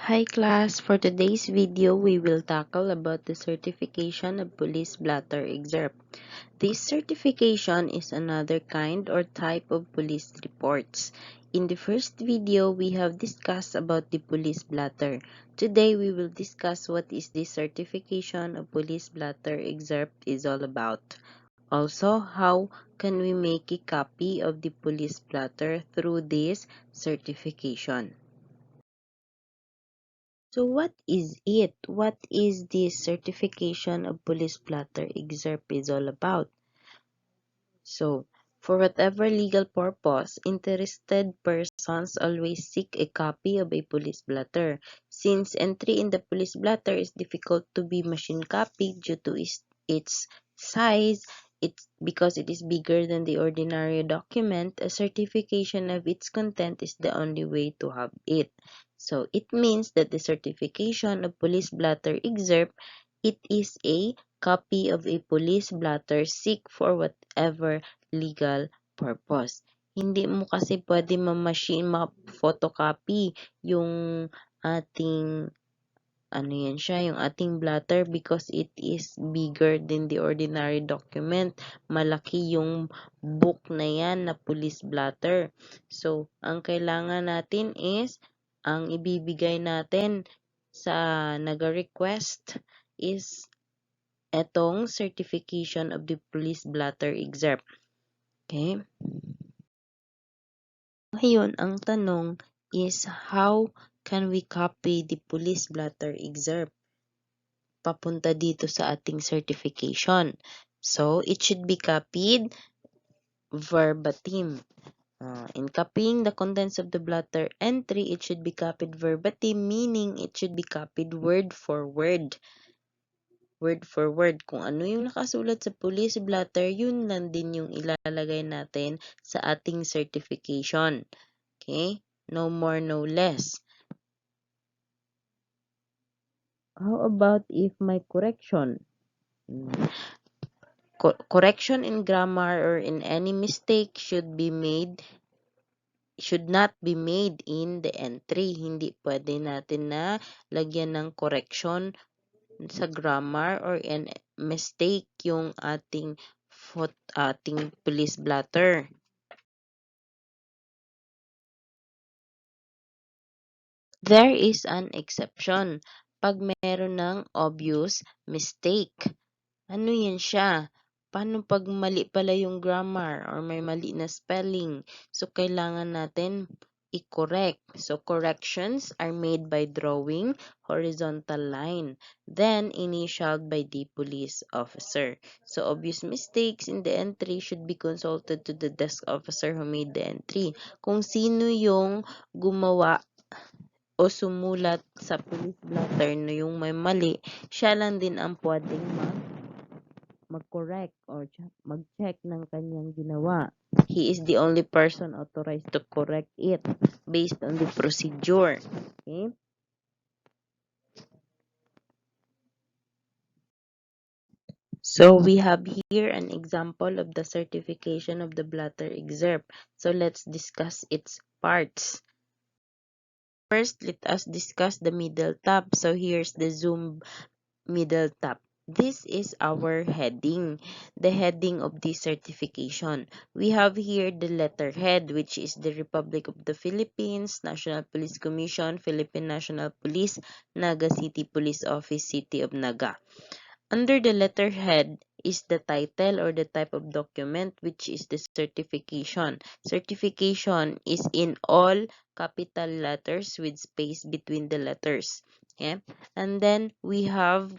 Hi class, for today's video we will tackle about the certification of police blotter excerpt. This certification is another kind or type of police reports. In the first video we have discussed about the police blotter. Today we will discuss what is the certification of police blotter excerpt is all about. Also, how can we make a copy of the police blotter through this certification? So what is it? What is this certification of police blotter excerpt is all about? So, for whatever legal purpose, interested persons always seek a copy of a police blotter. Since entry in the police blotter is difficult to be machine copied due to its size, because it is bigger than the ordinary document, a certification of its content is the only way to have it. So, it means that the certification of police blotter excerpt, it is a copy of a police blotter seek for whatever legal purpose. Hindi mo kasi pwede ma-photocopy yung ating yung ating blotter because it is bigger than the ordinary document. Malaki yung book na yan na police blotter. So, ang kailangan natin is, ang ibibigay natin sa naga-request is etong certification of the police blotter excerpt. Okay? Ngayon, ang tanong is how can we copy the police blotter excerpt papunta dito sa ating certification? So, it should be copied verbatim. In copying the contents of the blotter entry, it should be copied verbatim, meaning it should be copied word for word. Word for word. Kung ano yung nakasulat sa police blotter, yun lang din yung ilalagay natin sa ating certification. Okay? No more, no less. How about if my correction? Correction in grammar or in any mistake should not be made in the entry. Hindi pwede natin na lagyan ng correction sa grammar or in mistake yung ating police blotter. There is an exception pag meron ng obvious mistake. Ano yan siya? Paano pag mali pala yung grammar or may mali na spelling? So, kailangan natin i-correct. So, corrections are made by drawing horizontal line, then initialed by the police officer. So, obvious mistakes in the entry should be consulted to the desk officer who made the entry. Kung sino yung gumawa o sumulat sa police blotter na yung may mali, siya lang din ang pwedeng mag-correct or mag-check ng kanyang ginawa. He is the only person authorized to correct it based on the procedure. Okay? So, we have here an example of the certification of the blotter excerpt. So, let's discuss its parts. First, let us discuss the middle tab. So, here's the Zoom middle tab. This is our heading, the heading of this certification. We have here the letterhead, which is the Republic of the Philippines, National Police Commission, Philippine National Police, Naga City Police Office, City of Naga. Under the letterhead is the title or the type of document, which is the certification. Certification is in all capital letters with space between the letters. Okay? And then we have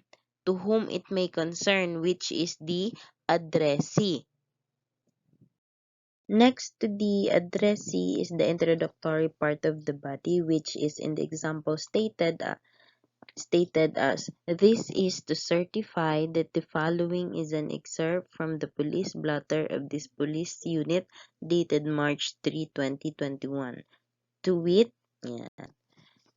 to whom it may concern, which is the addressee. Next to the addressee is the introductory part of the body, which is in the example stated as, this is to certify that the following is an excerpt from the police blotter of this police unit dated March 3, 2021. To wit,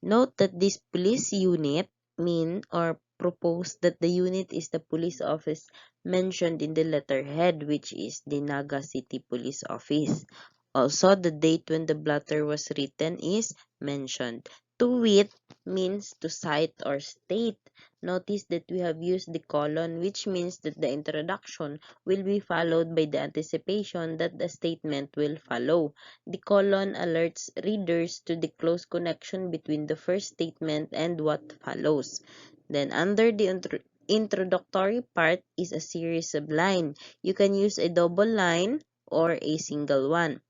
note that this police unit mean or propose that the unit is the police office mentioned in the letterhead, which is the Naga City Police Office. Also, the date when the blotter was written is mentioned. To wit means to cite or state. Notice that we have used the colon, which means that the introduction will be followed by the anticipation that the statement will follow. The colon alerts readers to the close connection between the first statement and what follows. Then, under the introductory part is a series of lines. You can use a double line or a single one.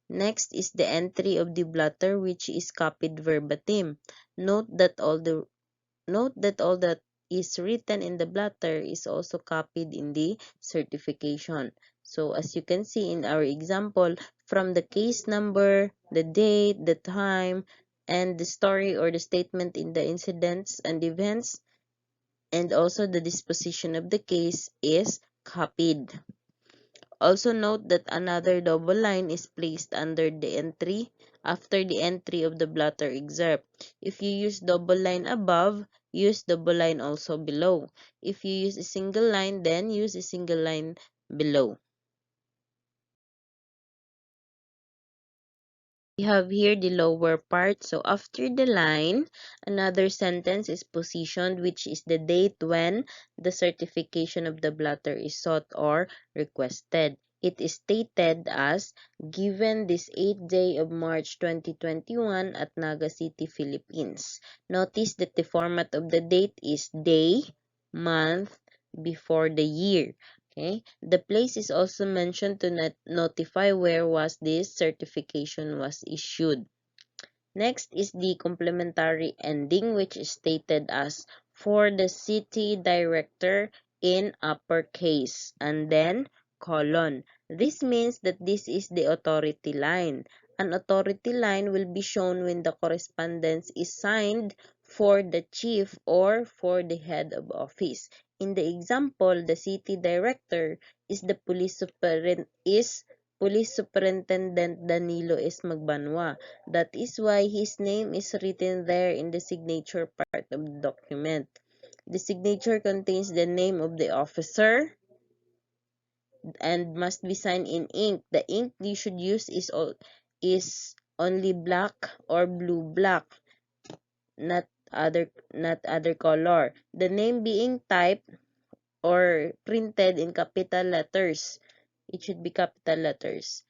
Next is the entry of the blotter, which is copied verbatim. Note that all that is written in the blotter is also copied in the certification. So as you can see in our example, from the case number, the date, the time, and the story or the statement in the incidents and events, and also the disposition of the case is copied. Also note that another double line is placed under the entry after the entry of the blotter excerpt. If you use double line above, use double line also below. If you use a single line, then use a single line below. We have here the lower part. So after the line, another sentence is positioned, which is the date when the certification of the blotter is sought or requested. It is stated as given this 8th day of March 2021 at Naga City, Philippines. Notice that the format of the date is day, month, before the year. Okay, the place is also mentioned to notify where was this certification was issued. Next is the complementary ending, which is stated as for the city director in uppercase and then colon. This means that this is the authority line. An authority line will be shown when the correspondence is signed for the chief or for the head of office. In the example, the city director is the Police Superintendent Danilo S. Magbanwa. That is why his name is written there in the signature part of the document. The signature contains the name of the officer and must be signed in ink. The ink you should use is only black or blue black, not other color. The name being typed or printed in capital letters. It should be capital letters.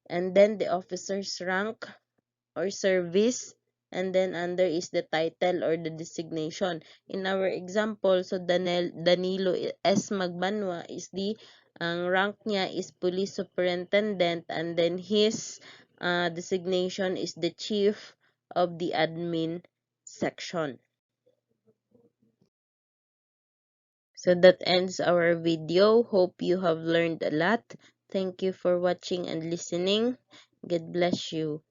And then the officer's rank or service, and then under is the title or the designation. In our example, so Danilo S. Magbanwa is ang rank niya is police superintendent, and then his designation is the chief of the admin section. So that ends our video. Hope you have learned a lot. Thank you for watching and listening. God bless you.